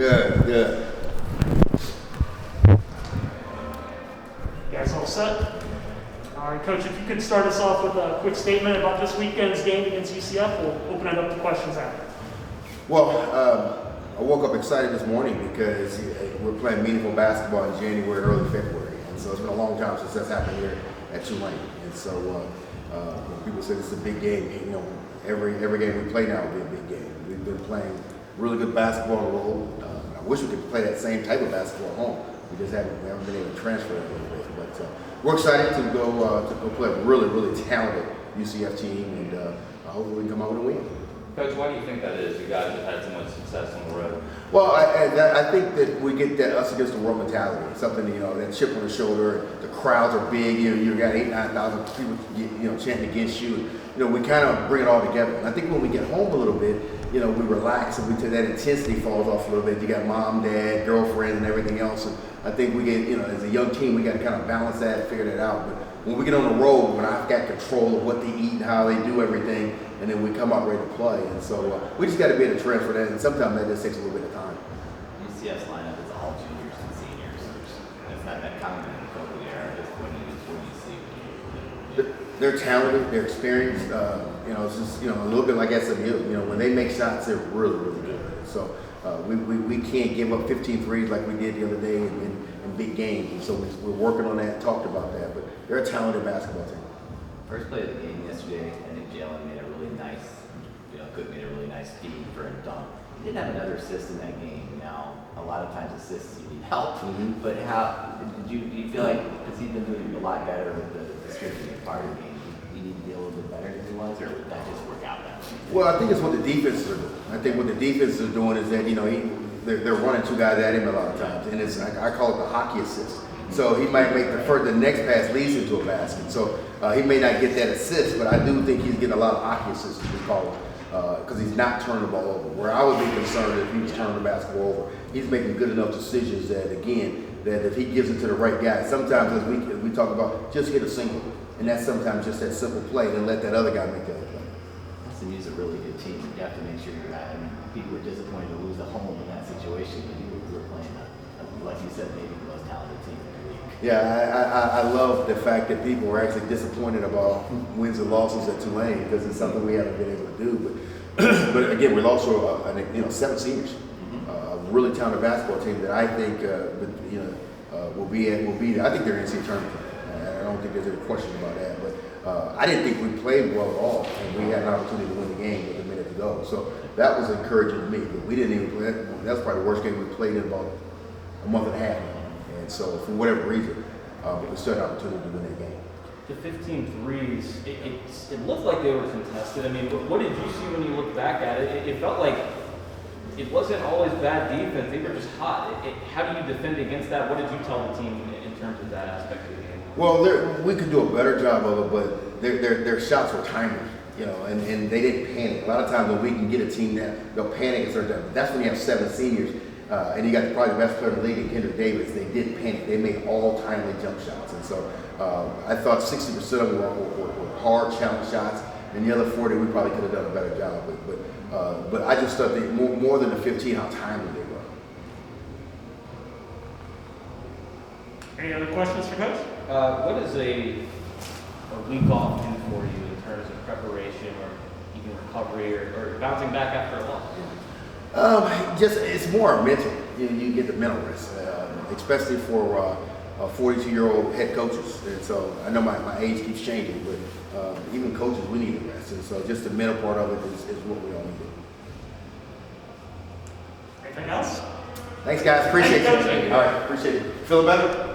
Good, good. You guys all set? All right, Coach, if you could start us off with a quick statement about this weekend's game against UCF, we'll open it up to questions after. Well, I woke up excited this morning because we're playing meaningful basketball in January, early February. And so it's been a long time since that's happened here at Tulane. And so when people say this is a big game, you know, every game we play now will be a big game. We've been playing really good basketball on the road. I wish we could play that same type of basketball at home. We haven't been able to transfer it a little bit. But we're excited to go play a really, really talented UCF team, and hopefully we can come out with a win. Coach, why do you think that is? You guys have had so much success on the road. Well, I think that we get that us against the world mentality. Something, you know, that chip on the shoulder. The crowds are big. You got 8,000, 9,000 people, chanting against you. You know, we kind of bring it all together. And I think when we get home a little bit, you know, we relax and that intensity falls off a little bit. You got mom, dad, girlfriend, and everything else. And I think we get, you know, as a young team, we got to kind of balance that, figure that out. But when we get on the road, when I've got control of what they eat and how they do everything, and then we come out ready to play. And so we just got to be able to transfer that, and sometimes that just takes a little bit of time. UCF's lineup is all juniors and seniors. It's not that common in the COVID era. Just what do you see? They're talented, they're experienced. You know, it's just, you know, a little bit like SMU. You know, when they make shots, they're really, really good. So we can't give up 15 threes like we did the other day in big games. And so we're working on that, talked about that. But they're a talented basketball team. First play of the game yesterday, I think Jalen made a really nice, Cook made a really nice feed for a dunk. He didn't have another assist in that game. Now, a lot of times assists you need help. Mm-hmm. But do you feel like, because he's been doing a lot better with the scripting part of the game, you need to be a little bit better than he was, or would that just work out that way? Well, I think it's what the defenses are doing. I think what the defenses are doing is that, you know, they're running two guys at him a lot of times, and it's I call it the hockey assist. So he might make the next pass leads into a basket. So he may not get that assist, but I do think he's getting a lot of hockey assists, we call it, because he's not turning the ball over. Where I would be concerned if he was turning the basketball over, he's making good enough decisions that, again, that if he gives it to the right guy, sometimes as we talk about, just hit a single, and that's sometimes just that simple play, and let that other guy make that play. SMU's a really good team. You have to make sure you're at. I mean, people were disappointed to lose a home in that situation, but you were playing, like you said, maybe the most talented team in the league. Yeah, I love the fact that people were actually disappointed about wins and losses at Tulane, because it's something we haven't been able to do. But again, we lost to 7 seniors, a really talented basketball team that I think will be there. I think they're in the NCAA tournament. I don't think there's any question about that. But I didn't think we played well at all, and we had an opportunity to win the game with a minute to go. So that was encouraging to me. But we didn't even play. That was probably the worst game we played in about a month and a half. And so for whatever reason, we still had an opportunity to win that game. The 15 threes, it looked like they were contested. I mean, what did you see when you looked back at it? It felt like it wasn't always bad defense. They were just hot. How do you defend against that? What did you tell the team in terms of that aspect of the game? Well, we could do a better job of it, but their shots were timely, you know, and they didn't panic. A lot of times when we can get a team that they'll panic at certain times, that's when you have 7 seniors, and you got probably the best player in the league in Kendrick Davis. They didn't panic. They made all timely jump shots, and so I thought 60% of them were hard challenge shots, and the other 40 we probably could have done a better job with. But I just thought that more than the 15, how timely they were. Any other questions for Coach? What does a week off do for you in terms of preparation or even recovery or bouncing back after a loss? It's more mental. You get the mental rest, especially for 42-year-old head coaches. And so I know my age keeps changing, but even coaches, we need the rest. And so just the mental part of it is what we all need. Anything else? Thanks, guys. Appreciate Thank you, it. All right, appreciate it. Feeling better?